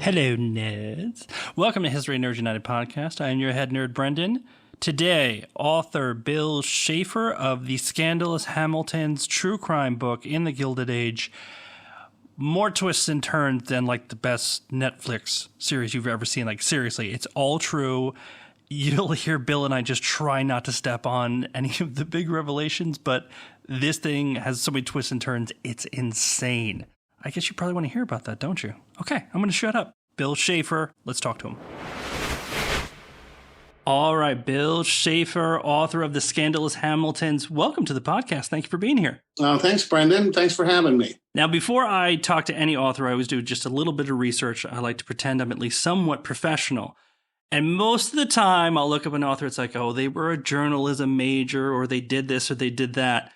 Hello, nerds. Welcome to History Nerds United podcast. I am your head nerd, Brendan. Today, author Bill Shaffer of the Scandalous Hamiltons true crime book in the Gilded Age. More twists and turns than like the best Netflix series you've ever seen. Like, seriously, it's all true. You'll hear Bill and I just try not to step on any of the big revelations, but this thing has so many twists and turns, it's insane. I guess you probably want to hear about that, don't you? Okay, I'm going to shut up. Bill Shaffer, let's talk to him. All right, Bill Shaffer, author of The Scandalous Hamiltons. Welcome to the podcast. Thank you for being here. Thanks, Brendan. Thanks for having me. Now, before I talk to any author, I always do just a little bit of research. I like to pretend I'm at least somewhat professional. And most of the time, I'll look up an author, it's like, oh, they were a journalism major, or they did this, or they did that.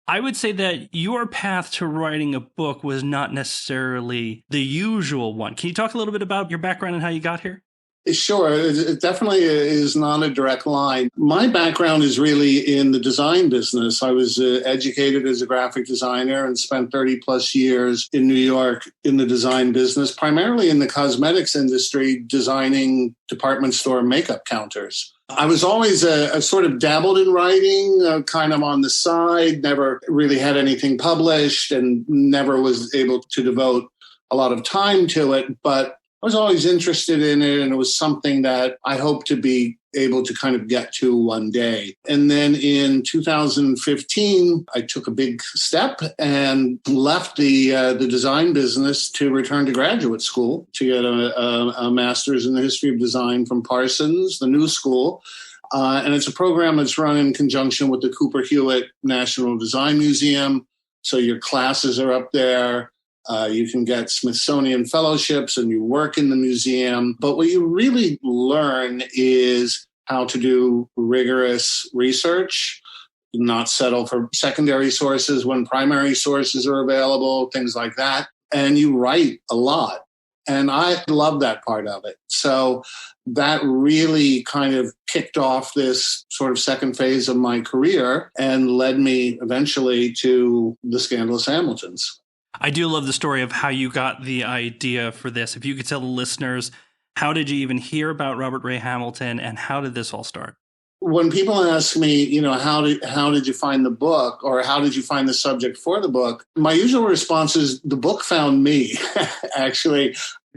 I would say that your path to writing a book was not necessarily the usual one. Can you talk a little bit about your background and how you got here? Sure. It definitely is not a direct line. My background is really in the design business. I was educated as a graphic designer and spent 30 plus years in New York in the design business, primarily in the cosmetics industry, designing department store makeup counters. I was always a sort of dabbled in writing, kind of on the side, never really had anything published and never was able to devote a lot of time to it. But I was always interested in it, and it was something that I hope to be able to kind of get to one day. And then in 2015, I took a big step and left the design business to return to graduate school to get a master's in the history of design from Parsons, the new school. And it's a program that's run in conjunction with the Cooper Hewitt National Design Museum. So your classes are up there. You can get Smithsonian fellowships and you work in the museum. But what you really learn is how to do rigorous research, not settle for secondary sources when primary sources are available, things like that. And you write a lot. And I love that part of it. So that really kind of kicked off this sort of second phase of my career and led me eventually to the Scandalous Hamiltons. I do love the story of how you got the idea for this. If you could tell the listeners, how did you even hear about Robert Ray Hamilton and how did this all start? When people ask me, how did you find the book or how did you find the subject for the book? My usual response is the book found me. Actually,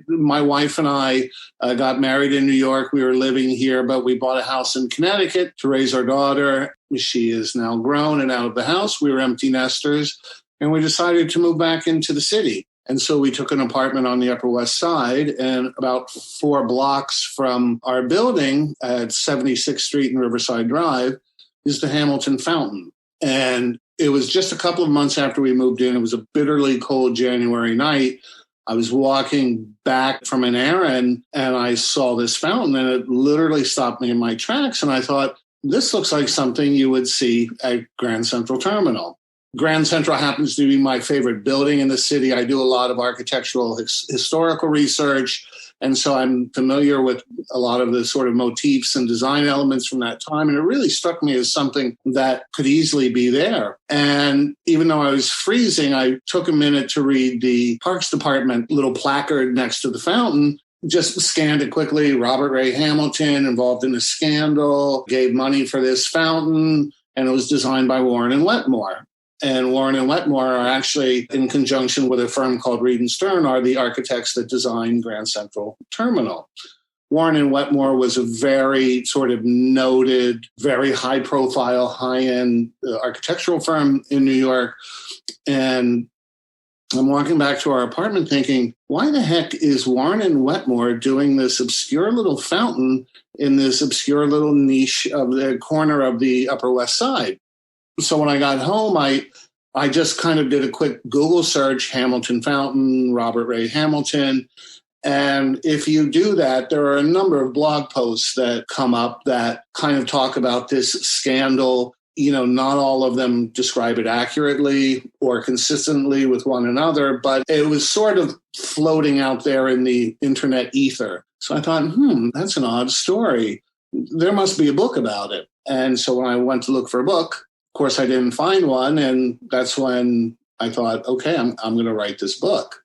my wife and I got married in New York. We were living here, but we bought a house in Connecticut to raise our daughter. She is now grown and out of the house. We were empty nesters. And we decided to move back into the city. And so we took an apartment on the Upper West Side, and about 4 blocks from our building at 76th Street and Riverside Drive is the Hamilton Fountain. And it was just a couple of months after we moved in. It was a bitterly cold January night. I was walking back from an errand and I saw this fountain and it literally stopped me in my tracks. And I thought, this looks like something you would see at Grand Central Terminal. Grand Central happens to be my favorite building in the city. I do a lot of architectural historical research, and so I'm familiar with a lot of the sort of motifs and design elements from that time. And it really struck me as something that could easily be there. And even though I was freezing, I took a minute to read the Parks Department little placard next to the fountain. Just scanned it quickly. Robert Ray Hamilton involved in a scandal, gave money for this fountain, and it was designed by Warren and Wetmore. And Warren and Wetmore are actually, in conjunction with a firm called Reed and Stern, are the architects that designed Grand Central Terminal. Warren and Wetmore was a very sort of noted, very high-profile, high-end architectural firm in New York. And I'm walking back to our apartment thinking, why the heck is Warren and Wetmore doing this obscure little fountain in this obscure little niche of the corner of the Upper West Side? So when I got home, I just kind of did a quick Google search, Hamilton Fountain, Robert Ray Hamilton. And if you do that, there are a number of blog posts that come up that kind of talk about this scandal. Not all of them describe it accurately or consistently with one another, but it was sort of floating out there in the internet ether. So I thought, that's an odd story. There must be a book about it. And so when I went to look for a book, of course, I didn't find one, and that's when I thought, okay, I'm going to write this book.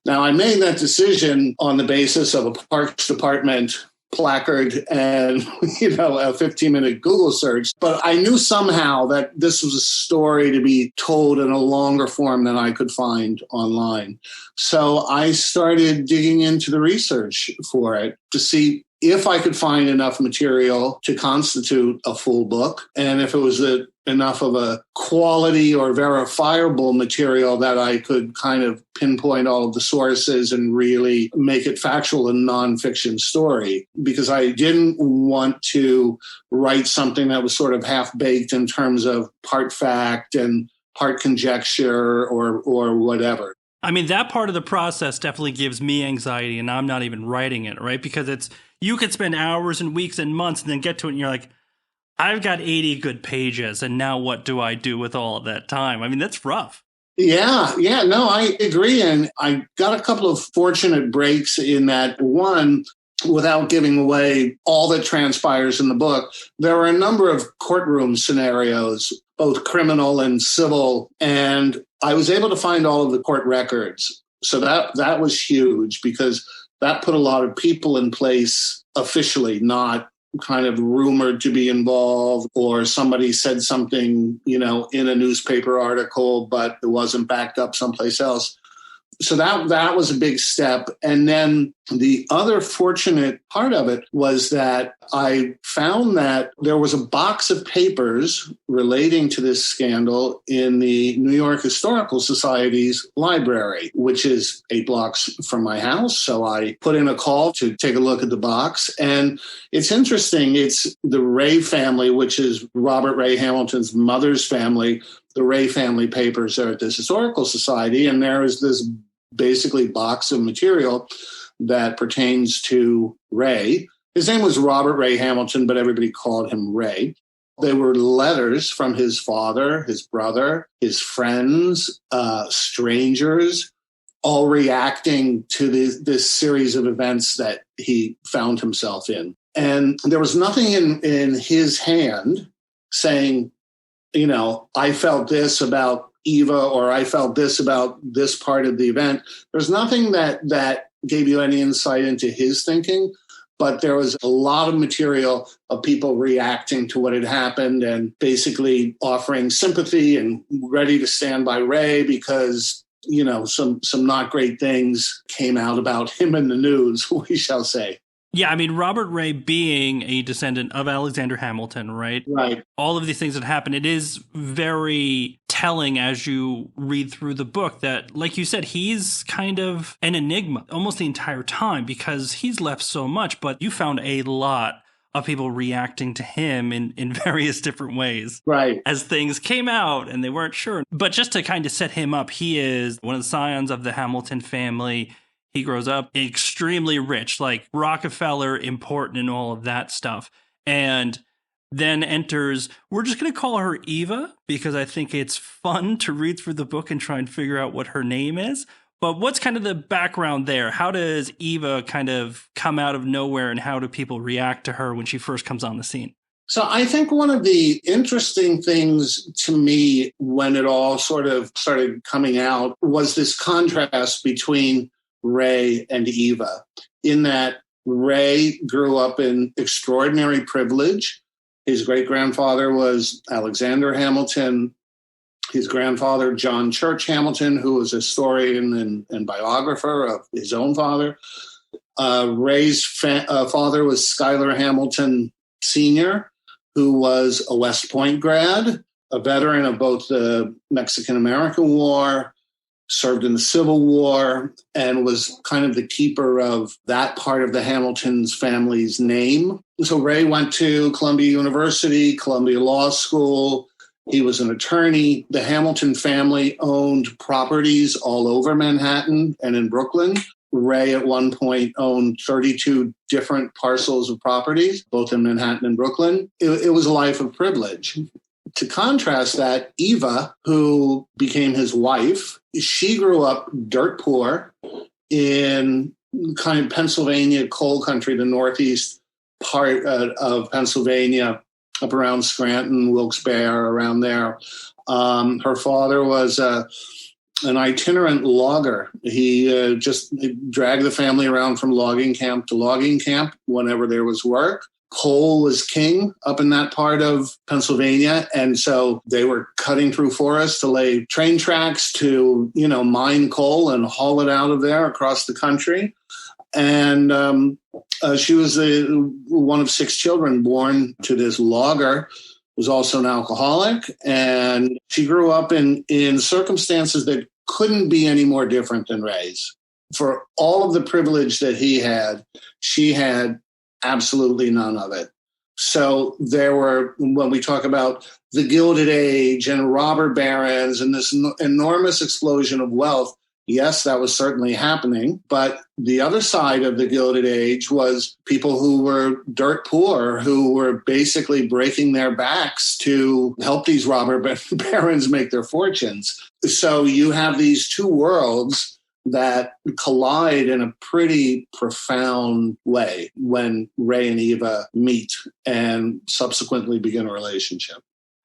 Now, I made that decision on the basis of a Parks Department placard and, a 15-minute Google search. But I knew somehow that this was a story to be told in a longer form than I could find online. So I started digging into the research for it to see if I could find enough material to constitute a full book, and if it was enough of a quality or verifiable material that I could kind of pinpoint all of the sources and really make it factual and nonfiction story, because I didn't want to write something that was sort of half-baked in terms of part fact and part conjecture or whatever. I mean, that part of the process definitely gives me anxiety, and I'm not even writing it, right? Because you could spend hours and weeks and months and then get to it and you're like, I've got 80 good pages, and now what do I do with all of that time? I mean, that's rough. Yeah, no, I agree. And I got a couple of fortunate breaks in that. One, without giving away all that transpires in the book, there are a number of courtroom scenarios, both criminal and civil, and I was able to find all of the court records. So that was huge, because that put a lot of people in place officially, not kind of rumored to be involved, or somebody said something, in a newspaper article, but it wasn't backed up someplace else. So that was a big step. And then the other fortunate part of it was that I found that there was a box of papers relating to this scandal in the New York Historical Society's library, which is 8 blocks from my house. So I put in a call to take a look at the box. And it's interesting. It's the Ray family, which is Robert Ray Hamilton's mother's family. The Ray family papers are at this historical society, and there is this basically box of material that pertains to Ray. His name was Robert Ray Hamilton, but everybody called him Ray. They were letters from his father, his brother, his friends, strangers, all reacting to this series of events that he found himself in. And there was nothing in his hand saying, I felt this about Eva, or I felt this about this part of the event. There's nothing that gave you any insight into his thinking, but there was a lot of material of people reacting to what had happened and basically offering sympathy and ready to stand by Ray because, some not great things came out about him in the news, we shall say. Yeah, I mean, Robert Ray being a descendant of Alexander Hamilton, right? Right. All of these things that happen, it is very telling as you read through the book that, like you said, he's kind of an enigma almost the entire time because he's left so much, but you found a lot of people reacting to him in various different ways. Right. As things came out and they weren't sure. But just to kind of set him up, he is one of the scions of the Hamilton family. He grows up extremely rich, like Rockefeller, important and all of that stuff. And then enters, we're just going to call her Eva, because I think it's fun to read through the book and try and figure out what her name is. But what's kind of the background there? How does Eva kind of come out of nowhere, and how do people react to her when she first comes on the scene? So I think one of the interesting things to me when it all sort of started coming out was this contrast between Ray and Eva, in that Ray grew up in extraordinary privilege. His great-grandfather was Alexander Hamilton. His grandfather, John Church Hamilton, who was a historian and biographer of his own father. Ray's father was Schuyler Hamilton Sr., who was a West Point grad, a veteran of both the Mexican-American War, served in the Civil War, and was kind of the keeper of that part of the Hamiltons family's name. So Ray went to Columbia University, Columbia Law School. He was an attorney. The Hamilton family owned properties all over Manhattan and in Brooklyn. Ray at one point owned 32 different parcels of properties, both in Manhattan and Brooklyn. It was a life of privilege. To contrast that, Eva, who became his wife, she grew up dirt poor in kind of Pennsylvania coal country, the northeast part of Pennsylvania, up around Scranton, Wilkes-Barre, around there. Her father was a an itinerant logger. He just dragged the family around from logging camp to logging camp whenever there was work. Coal was king up in that part of Pennsylvania. And so they were cutting through forests to lay train tracks to, mine coal and haul it out of there across the country. And she was one of 6 children born to this logger, was also an alcoholic. And she grew up in circumstances that couldn't be any more different than Ray's. For all of the privilege that he had, she had absolutely none of it. So there were, when we talk about the Gilded Age and robber barons and this enormous explosion of wealth, yes, that was certainly happening. But the other side of the Gilded Age was people who were dirt poor, who were basically breaking their backs to help these robber barons make their fortunes. So you have these two worlds that collide in a pretty profound way when Ray and Eva meet and subsequently begin a relationship.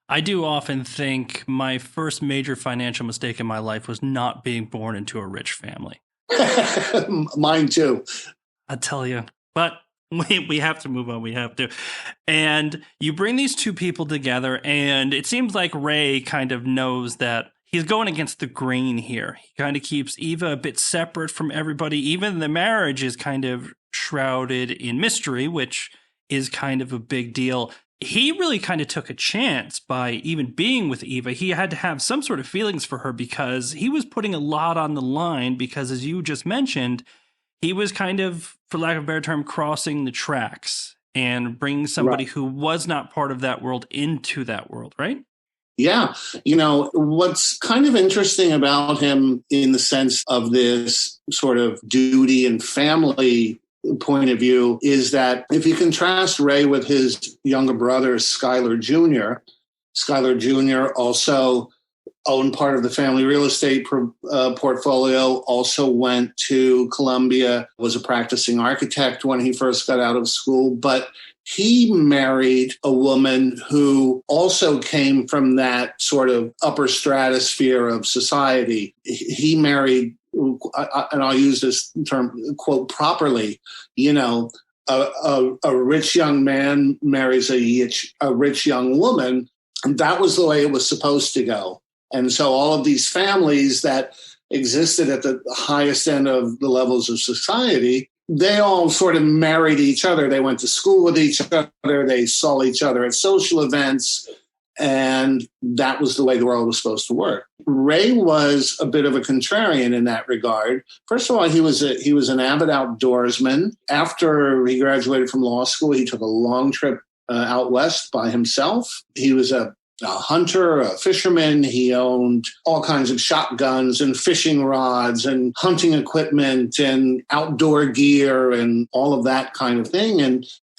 I do often think my first major financial mistake in my life was not being born into a rich family. Mine too. I tell you. But we have to move on. We have to. And you bring these two people together, and it seems like Ray kind of knows that he's going against the grain here. He kind of keeps Eva a bit separate from everybody. Even the marriage is kind of shrouded in mystery, which is kind of a big deal. He really kind of took a chance by even being with Eva. He had to have some sort of feelings for her because he was putting a lot on the line because, as you just mentioned, he was kind of, for lack of a better term, crossing the tracks and bringing somebody who was not part of that world into that world, right? Yeah. What's kind of interesting about him in the sense of this sort of duty and family point of view is that if you contrast Ray with his younger brother, Skylar Jr., Skylar Jr. also owned part of the family real estate portfolio, also went to Columbia, was a practicing architect when he first got out of school, but he married a woman who also came from that sort of upper stratosphere of society. He married, and I'll use this term, quote, properly, a rich young man marries a rich young woman. And that was the way it was supposed to go. And so all of these families that existed at the highest end of the levels of society, they all sort of married each other. They went to school with each other. They saw each other at social events. And that was the way the world was supposed to work. Ray was a bit of a contrarian in that regard. First of all, he was an avid outdoorsman. After he graduated from law school, he took a long trip out west by himself. He was a hunter, a fisherman. He owned all kinds of shotguns and fishing rods and hunting equipment and outdoor gear and all of that kind of thing.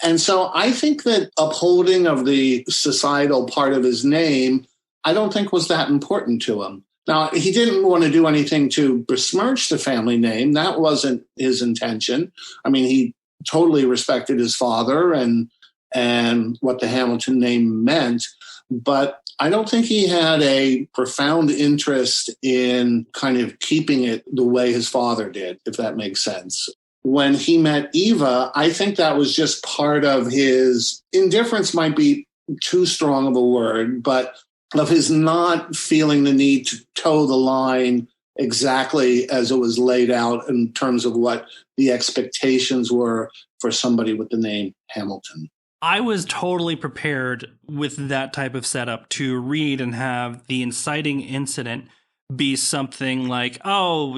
And so I think that upholding of the societal part of his name, I don't think was that important to him. Now, he didn't want to do anything to besmirch the family name. That wasn't his intention. I mean, he totally respected his father and what the Hamilton name meant. But I don't think he had a profound interest in kind of keeping it the way his father did, if that makes sense. When he met Eva, I think that was just part of his indifference, might be too strong of a word, but of his not feeling the need to toe the line exactly as it was laid out in terms of what the expectations were for somebody with the name Hamilton. I was totally prepared with that type of setup to read and have the inciting incident be something like, oh,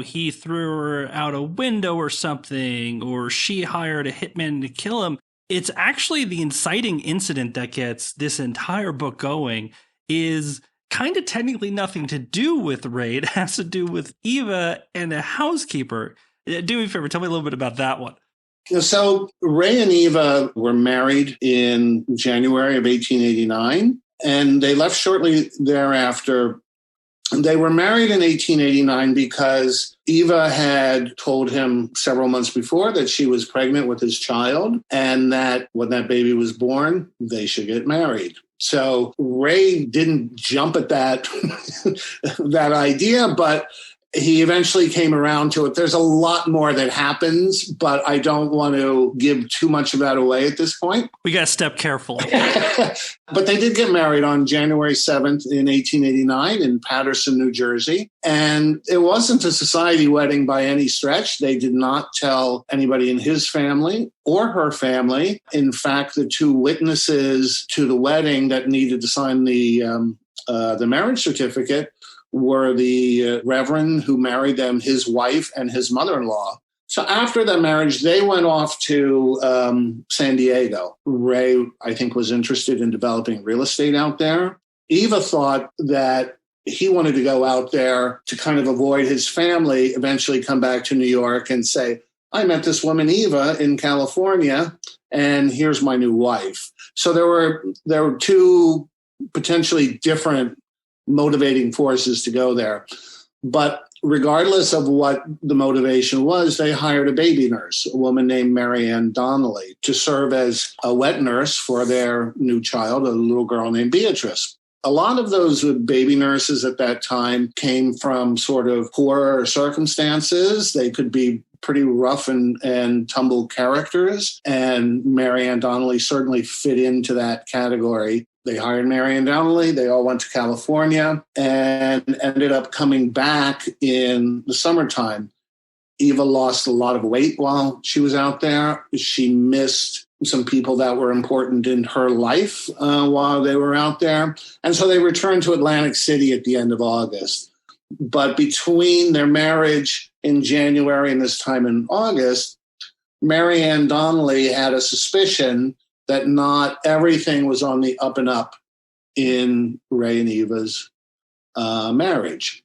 he threw her out a window or something, or she hired a hitman to kill him. It's actually the inciting incident that gets this entire book going is kind of technically nothing to do with Ray. It has to do with Eva and a housekeeper. Do me a favor, tell me a little bit about that one. So Ray and Eva were married in January of 1889, and they left shortly thereafter. They were married in 1889 because Eva had told him several months before that she was pregnant with his child and that when that baby was born, they should get married. So Ray didn't jump at that, that idea, but he eventually came around to it. There's a lot more that happens, but I don't want to give too much of that away at this point. We got to step carefully. But they did get married on January 7th in 1889 in Paterson, New Jersey. And it wasn't a society wedding by any stretch. They did not tell anybody in his family or her family. In fact, the two witnesses to the wedding that needed to sign the marriage certificate were the reverend who married them, his wife, and his mother-in-law. So after the marriage, they went off to San Diego. Ray, I think, was interested in developing real estate out there. Eva thought that he wanted to go out there to kind of avoid his family, eventually come back to New York and say, I met this woman, Eva, in California, and here's my new wife. So there were two potentially different motivating forces to go there. But regardless of what the motivation was, they hired a baby nurse, a woman named Mary Ann Donnelly, to serve as a wet nurse for their new child, a little girl named Beatrice. A lot of those baby nurses at that time came from sort of poorer circumstances. They could be pretty rough and tumble characters, and Mary Ann Donnelly certainly fit into that category. They hired Mary Ann Donnelly. They all went to California and ended up coming back in the summertime. Eva lost a lot of weight while she was out there. She missed some people that were important in her life while they were out there. And so they returned to Atlantic City at the end of August. But between their marriage in January and this time in August, Mary Ann Donnelly had a suspicion that not everything was on the up and up in Ray and Eva's marriage.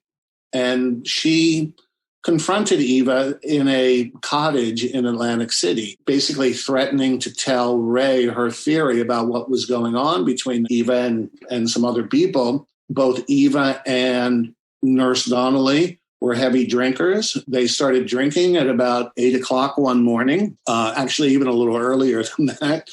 And she confronted Eva in a cottage in Atlantic City, basically threatening to tell Ray her theory about what was going on between Eva and some other people. Both Eva and Nurse Donnelly were heavy drinkers. They started drinking at about 8 o'clock one morning, actually even a little earlier than that.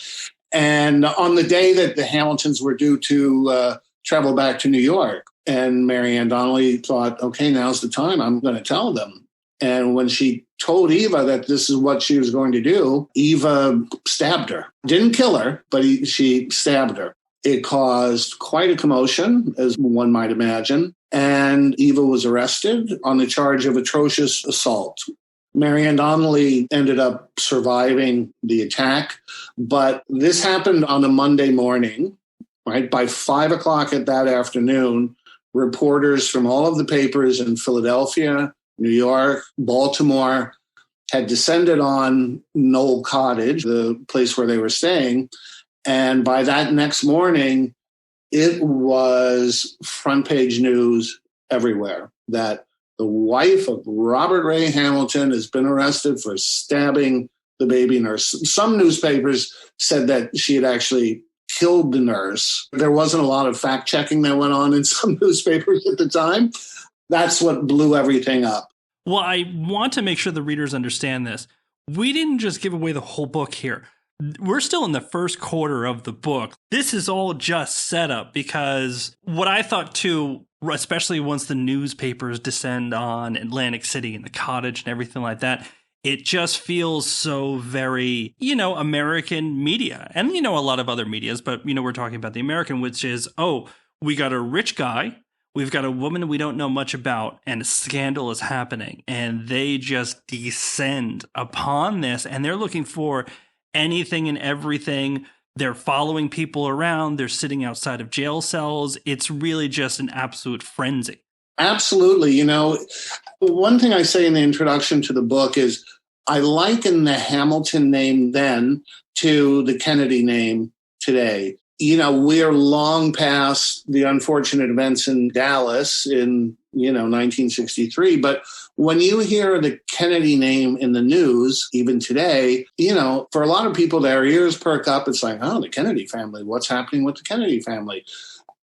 And on the day that the Hamiltons were due to travel back to New York, and Mary Ann Donnelly thought, okay, now's the time. I'm going to tell them. And when she told Eva that this is what she was going to do, Eva stabbed her. Didn't kill her, but she stabbed her. It caused quite a commotion, as one might imagine. And Eva was arrested on the charge of atrocious assault. Mary Ann Donnelly ended up surviving the attack, but this happened on a Monday morning, right? By 5 o'clock at that afternoon, reporters from all of the papers in Philadelphia, New York, Baltimore had descended on Knoll Cottage, the place where they were staying. And by that next morning, it was front page news everywhere that the wife of Robert Ray Hamilton has been arrested for stabbing the baby nurse. Some newspapers said that she had actually killed the nurse. There wasn't a lot of fact checking that went on in some newspapers at the time. That's what blew everything up. Well, I want to make sure the readers understand this. We didn't just give away the whole book here. We're still in the first quarter of the book. This is all just set up because what I thought too, especially once the newspapers descend on Atlantic City and the cottage and everything like that, it just feels so very, American media. And, a lot of other medias, but, we're talking about the American, which is, we got a rich guy, we've got a woman we don't know much about, and a scandal is happening. And they just descend upon this, and they're looking for anything and everything. They're following people around. They're sitting outside of jail cells. It's really just an absolute frenzy. Absolutely. One thing I say in the introduction to the book is I liken the Hamilton name then to the Kennedy name today. We're long past the unfortunate events in Dallas in, 1963. But when you hear the Kennedy name in the news, even today, for a lot of people, their ears perk up. It's like, oh, the Kennedy family. What's happening with the Kennedy family?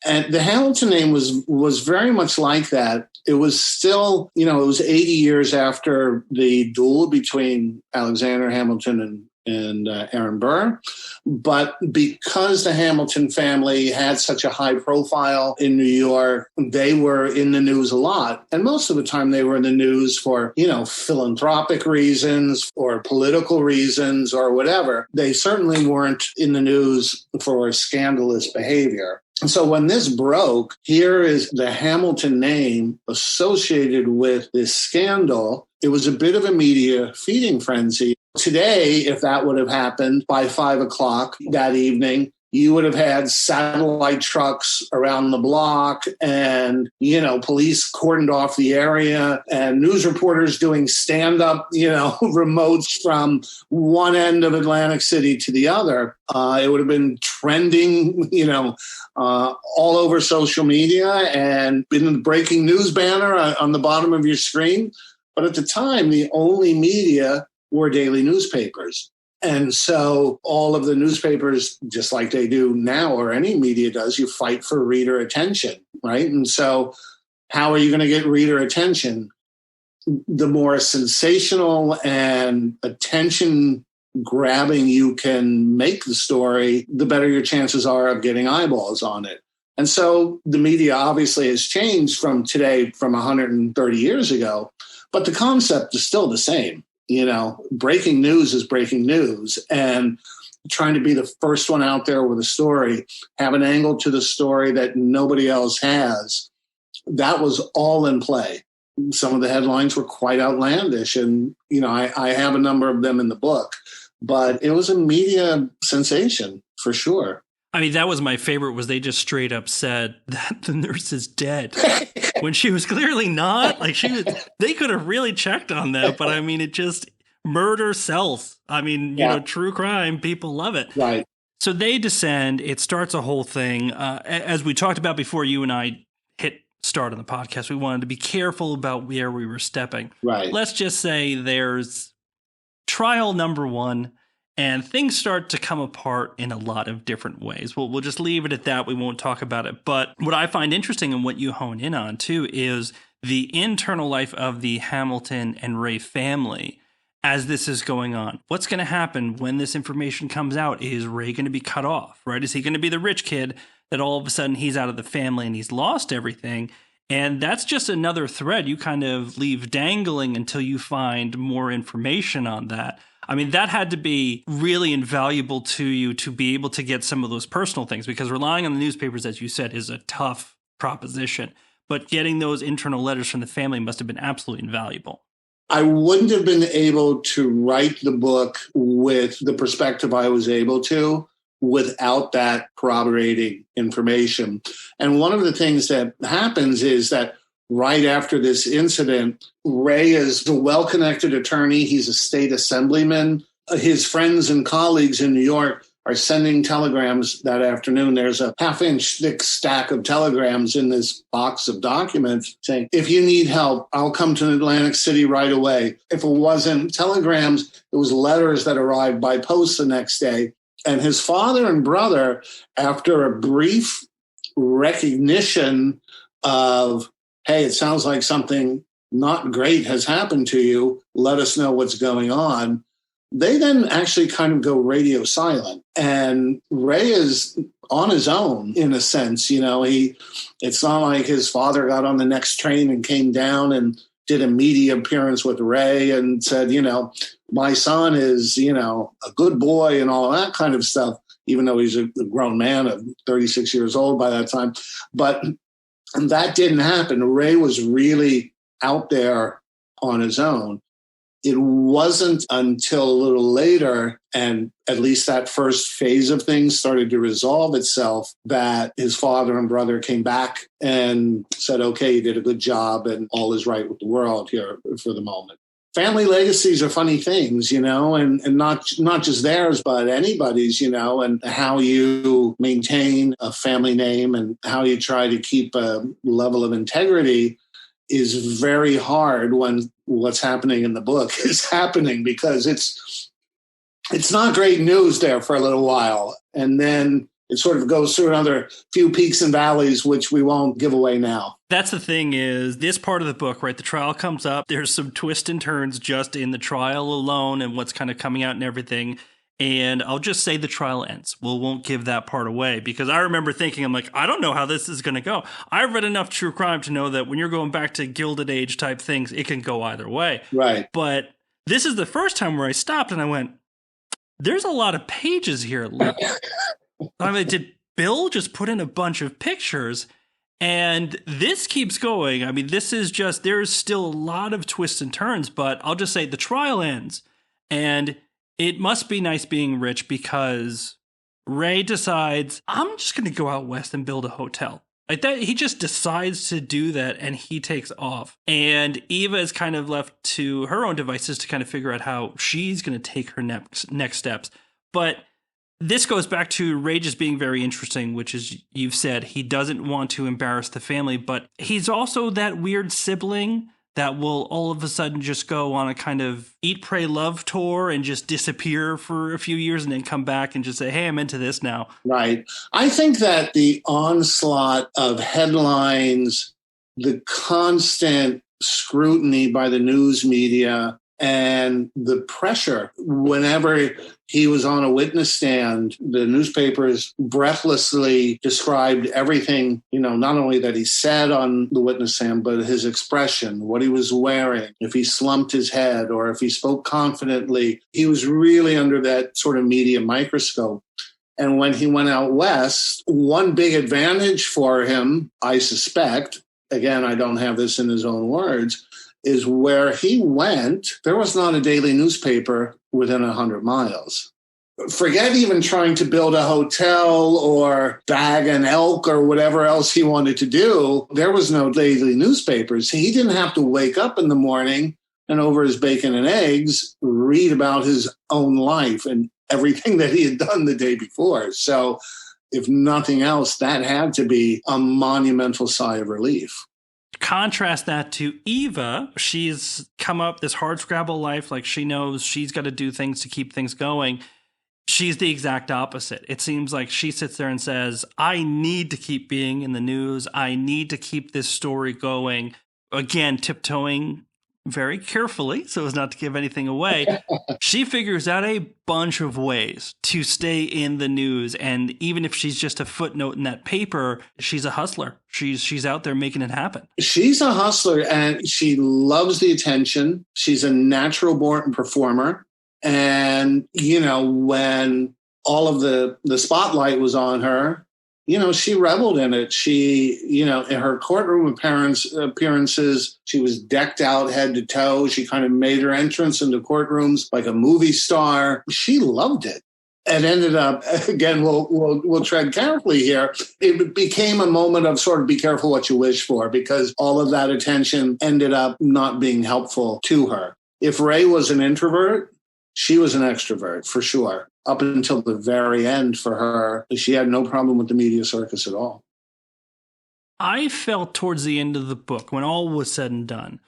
And the Hamilton name was very much like that. It was still, it was 80 years after the duel between Alexander Hamilton and and Aaron Burr. But because the Hamilton family had such a high profile in New York, they were in the news a lot. And most of the time they were in the news for, philanthropic reasons or political reasons or whatever. They certainly weren't in the news for scandalous behavior. And so when this broke, here is the Hamilton name associated with this scandal. It was a bit of a media feeding frenzy. Today, if that would have happened by 5 o'clock that evening, you would have had satellite trucks around the block and, police cordoned off the area and news reporters doing stand-up, remotes from one end of Atlantic City to the other. It would have been trending, all over social media and been the breaking news banner on the bottom of your screen. But at the time, the only media were daily newspapers. And so all of the newspapers, just like they do now or any media does, you fight for reader attention, right? And so how are you going to get reader attention? The more sensational and attention grabbing you can make the story, the better your chances are of getting eyeballs on it. And so the media obviously has changed from today, from 130 years ago, but the concept is still the same. Breaking news is breaking news, and trying to be the first one out there with a story, have an angle to the story that nobody else has. That was all in play. Some of the headlines were quite outlandish, and, I have a number of them in the book, but it was a media sensation for sure. I mean, that was my favorite, was they just straight up said that the nurse is dead when she was clearly not. Like, they could have really checked on that. But I mean, it just, murder sells. I mean, true crime, people love it. Right. So they descend. It starts a whole thing. As we talked about before you and I hit start on the podcast, we wanted to be careful about where we were stepping. Right. Let's just say there's trial number one. And things start to come apart in a lot of different ways. We'll just leave it at that. We won't talk about it. But what I find interesting and what you hone in on, too, is the internal life of the Hamilton and Ray family as this is going on. What's going to happen when this information comes out? Is Ray going to be cut off, right? Is he going to be the rich kid that all of a sudden he's out of the family and he's lost everything? And that's just another thread you kind of leave dangling until you find more information on that. I mean, that had to be really invaluable to you to be able to get some of those personal things, because relying on the newspapers, as you said, is a tough proposition. But getting those internal letters from the family must have been absolutely invaluable. I wouldn't have been able to write the book with the perspective I was able to without that corroborating information. And one of the things that happens is that right after this incident, Ray is a well-connected attorney. He's a state assemblyman. His friends and colleagues in New York are sending telegrams that afternoon. There's a half-inch thick stack of telegrams in this box of documents saying, if you need help, I'll come to Atlantic City right away. If it wasn't telegrams, it was letters that arrived by post the next day. And his father and brother, after a brief recognition of, hey, it sounds like something not great has happened to you, let us know what's going on, they then actually kind of go radio silent. And Ray is on his own, in a sense. It's not like his father got on the next train and came down and did a media appearance with Ray and said, my son is, a good boy and all of that kind of stuff, even though he's a grown man of 36 years old by that time. But that didn't happen. Ray was really out there on his own. It wasn't until a little later, and at least that first phase of things started to resolve itself, that his father and brother came back and said, okay, you did a good job and all is right with the world here for the moment. Family legacies are funny things, and not just theirs, but anybody's, and how you maintain a family name and how you try to keep a level of integrity is very hard when what's happening in the book is happening, because it's not great news there for a little while. And then it sort of goes through another few peaks and valleys, which we won't give away now. That's the thing is this part of the book, right? The trial comes up. There's some twists and turns just in the trial alone and what's kind of coming out and everything. And I'll just say the trial ends. We won't give that part away because I remember thinking, I'm like, I don't know how this is going to go. I've read enough true crime to know that when you're going back to Gilded Age type things, it can go either way. Right. But this is the first time where I stopped and I went, there's a lot of pages here. I mean, did Bill just put in a bunch of pictures? And this keeps going. I mean, this is just, there's still a lot of twists and turns, but I'll just say the trial ends. And it must be nice being rich because Ray decides, I'm just going to go out west and build a hotel. Like that, he just decides to do that and he takes off. And Eva is kind of left to her own devices to kind of figure out how she's going to take her next steps. But this goes back to Ray just being very interesting, which is, you've said, he doesn't want to embarrass the family, but he's also that weird sibling that will all of a sudden just go on a kind of eat, pray, love tour and just disappear for a few years and then come back and just say, hey, I'm into this now. Right. I think that the onslaught of headlines, the constant scrutiny by the news media, and the pressure whenever he was on a witness stand, the newspapers breathlessly described everything, not only that he said on the witness stand, but his expression, what he was wearing, if he slumped his head or if he spoke confidently. He was really under that sort of media microscope. And when he went out west, one big advantage for him, I suspect, again, I don't have this in his own words, is where he went, there was not a daily newspaper within 100 miles. Forget even trying to build a hotel or bag an elk or whatever else he wanted to do. There was no daily newspapers. He didn't have to wake up in the morning and over his bacon and eggs, read about his own life and everything that he had done the day before. So if nothing else, that had to be a monumental sigh of relief. Contrast that to Eva. She's come up this hard scrabble life. Like she knows she's got to do things to keep things going. She's the exact opposite. It seems like she sits there and says, I need to keep being in the news. I need to keep this story going. Again, tiptoeing very carefully so as not to give anything away. She figures out a bunch of ways to stay in the news. And even if she's just a footnote in that paper, she's a hustler. She's out there making it happen. She's a hustler and she loves the attention. She's a natural born performer. And, when all of the spotlight was on her, she reveled in it. She, in her courtroom appearances, she was decked out head to toe. She kind of made her entrance into courtrooms like a movie star. She loved it. It ended up, again, we'll tread carefully here. It became a moment of sort of be careful what you wish for, because all of that attention ended up not being helpful to her. If Ray was an introvert, she was an extrovert for sure. Up until the very end for her, she had no problem with the media circus at all. I felt towards the end of the book, when all was said and done,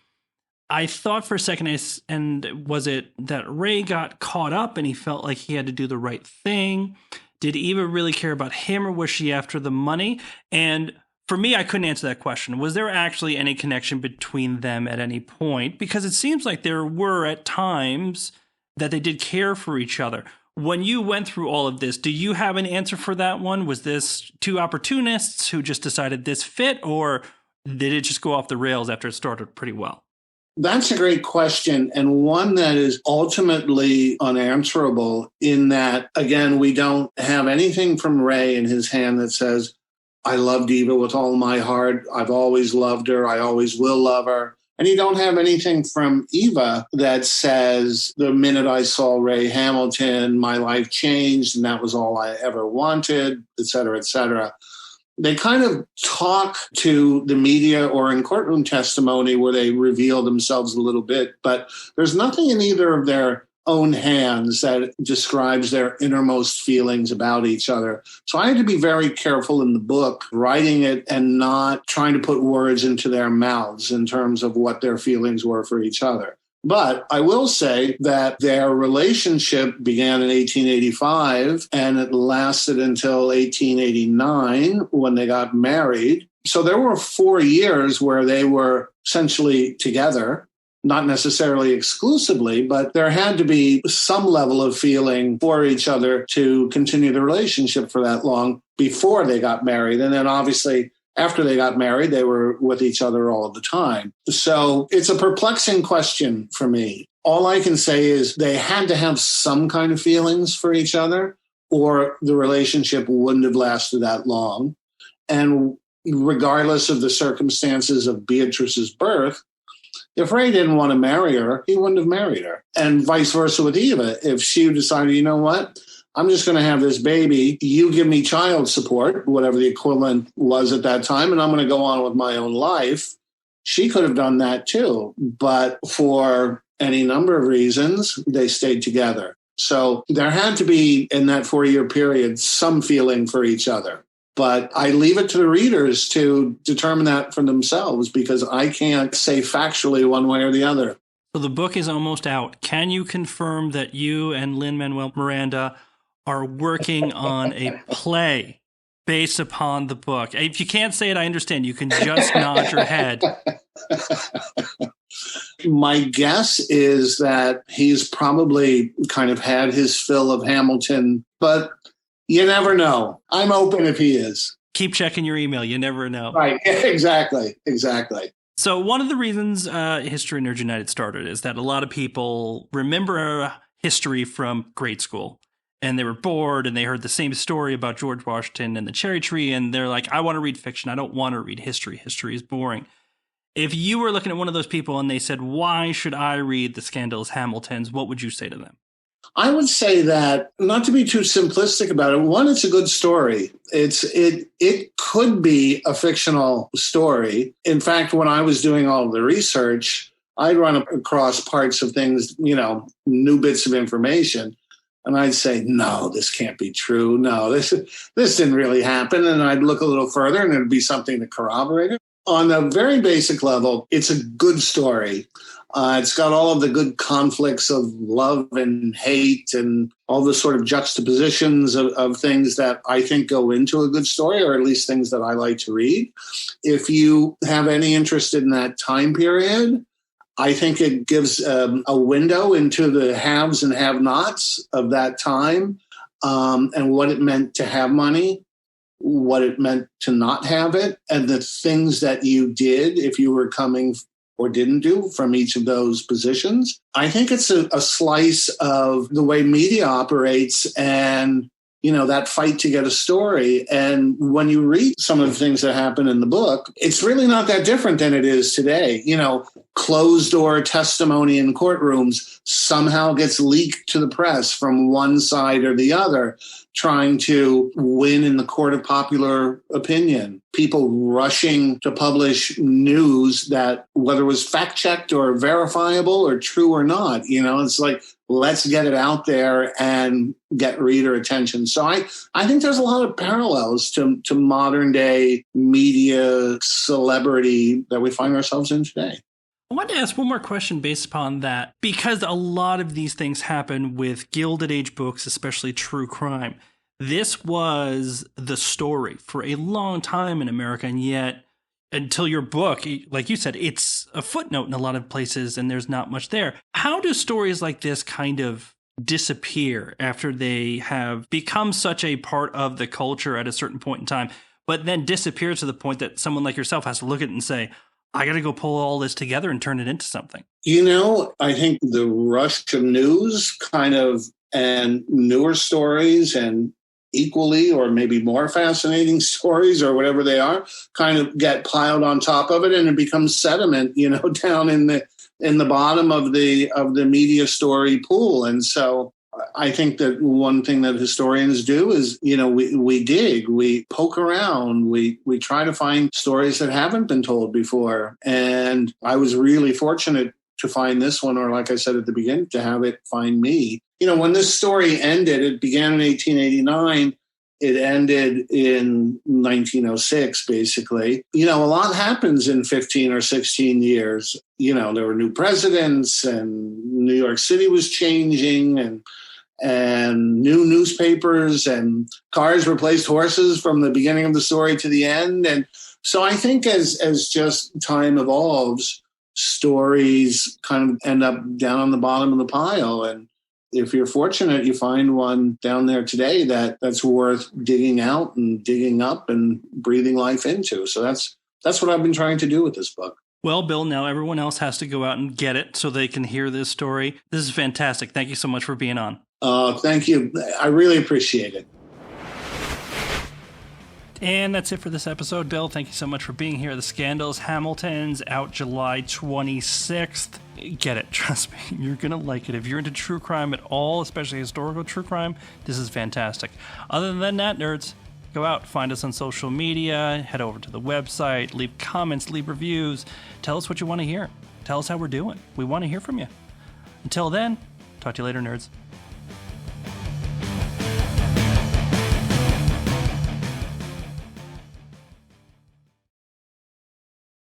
I thought for a second, and was it that Ray got caught up and he felt like he had to do the right thing? Did Eva really care about him, or was she after the money? And for me, I couldn't answer that question. Was there actually any connection between them at any point? Because it seems like there were at times that they did care for each other. When you went through all of this, do you have an answer for that one? Was this two opportunists who just decided this fit, or did it just go off the rails after it started pretty well? That's a great question, and one that is ultimately unanswerable in that, again, we don't have anything from Ray in his hand that says, I loved Eva with all my heart. I've always loved her. I always will love her. And you don't have anything from Eva that says, the minute I saw Ray Hamilton, my life changed and that was all I ever wanted, et cetera, et cetera. They kind of talk to the media or in courtroom testimony where they reveal themselves a little bit, but there's nothing in either of their own hands that describes their innermost feelings about each other. So I had to be very careful in the book, writing it and not trying to put words into their mouths in terms of what their feelings were for each other. But I will say that their relationship began in 1885 and it lasted until 1889 when they got married. So there were 4 years where they were essentially together, not necessarily exclusively, but there had to be some level of feeling for each other to continue the relationship for that long before they got married. And then obviously after they got married, they were with each other all the time. So it's a perplexing question for me. All I can say is they had to have some kind of feelings for each other, or the relationship wouldn't have lasted that long. And regardless of the circumstances of Beatrice's birth, if Ray didn't want to marry her, he wouldn't have married her. And vice versa with Eva. If she decided, you know what, I'm just going to have this baby, you give me child support, whatever the equivalent was at that time, and I'm going to go on with my own life, she could have done that too. But for any number of reasons, they stayed together. So there had to be, in that 4-year period, some feeling for each other. But I leave it to the readers to determine that for themselves, because I can't say factually one way or the other. So the book is almost out. Can you confirm that you and Lin-Manuel Miranda are working on a play based upon the book? If you can't say it, I understand. You can just nod your head. My guess is that he's probably kind of had his fill of Hamilton, but you never know. I'm open if he is. Keep checking your email. You never know. Right. Exactly. So one of the reasons History Nerds United started is that a lot of people remember history from grade school, and they were bored and they heard the same story about George Washington and the cherry tree, and they're like, I want to read fiction. I don't want to read history. History is boring. If you were looking at one of those people and they said, why should I read the Scandalous Hamiltons, what would you say to them? I would say that, not to be too simplistic about it, one, it's a good story. It could be a fictional story. In fact, when I was doing all of the research, I'd run across parts of things, new bits of information, and I'd say, no, this can't be true. No, this didn't really happen. And I'd look a little further and it'd be something to corroborate it. On a very basic level, it's a good story. It's got all of the good conflicts of love and hate and all the sort of juxtapositions of things that I think go into a good story, or at least things that I like to read. If you have any interest in that time period, I think it gives a window into the haves and have-nots of that time, and what it meant to have money, what it meant to not have it, and the things that you did if you were coming or didn't do from each of those positions. I think it's a slice of the way media operates and, that fight to get a story. And when you read some of the things that happen in the book, it's really not that different than it is today. Closed door testimony in courtrooms somehow gets leaked to the press from one side or the other, trying to win in the court of popular opinion. People rushing to publish news that, whether it was fact-checked or verifiable or true or not, it's like, let's get it out there and get reader attention. So I think there's a lot of parallels to modern day media celebrity that we find ourselves in today. I wanted to ask one more question based upon that, because a lot of these things happen with Gilded Age books, especially true crime. This was the story for a long time in America, and yet until your book, like you said, it's a footnote in a lot of places and there's not much there. How do stories like this kind of disappear after they have become such a part of the culture at a certain point in time, but then disappear to the point that someone like yourself has to look at it and say, I got to go pull all this together and turn it into something? I think the rush of news and newer stories and equally or maybe more fascinating stories or whatever they are kind of get piled on top of it, and it becomes sediment, down in the bottom of the media story pool. And so I think that one thing that historians do is, we dig, we poke around, we try to find stories that haven't been told before. And I was really fortunate to find this one, or like I said at the beginning, to have it find me. When this story ended, it began in 1889. It ended in 1906, basically. A lot happens in 15 or 16 years. There were new presidents, and New York City was changing, and new newspapers, and cars replaced horses from the beginning of the story to the end. And So I think as just time evolves, stories kind of end up down on the bottom of the pile. And if you're fortunate, you find one down there today that's worth digging out and digging up and breathing life into. So that's what I've been trying to do with this book. Well, Bill, now everyone else has to go out and get it so they can hear this story. This is fantastic. Thank you so much for being on. Thank you. I really appreciate it. And that's it for this episode. Bill, thank you so much for being here. The Scandalous Hamiltons, out July 26th. Get it. Trust me. You're going to like it. If you're into true crime at all, especially historical true crime, this is fantastic. Other than that, nerds, go out, find us on social media, head over to the website, leave comments, leave reviews. Tell us what you want to hear. Tell us how we're doing. We want to hear from you. Until then, talk to you later, nerds.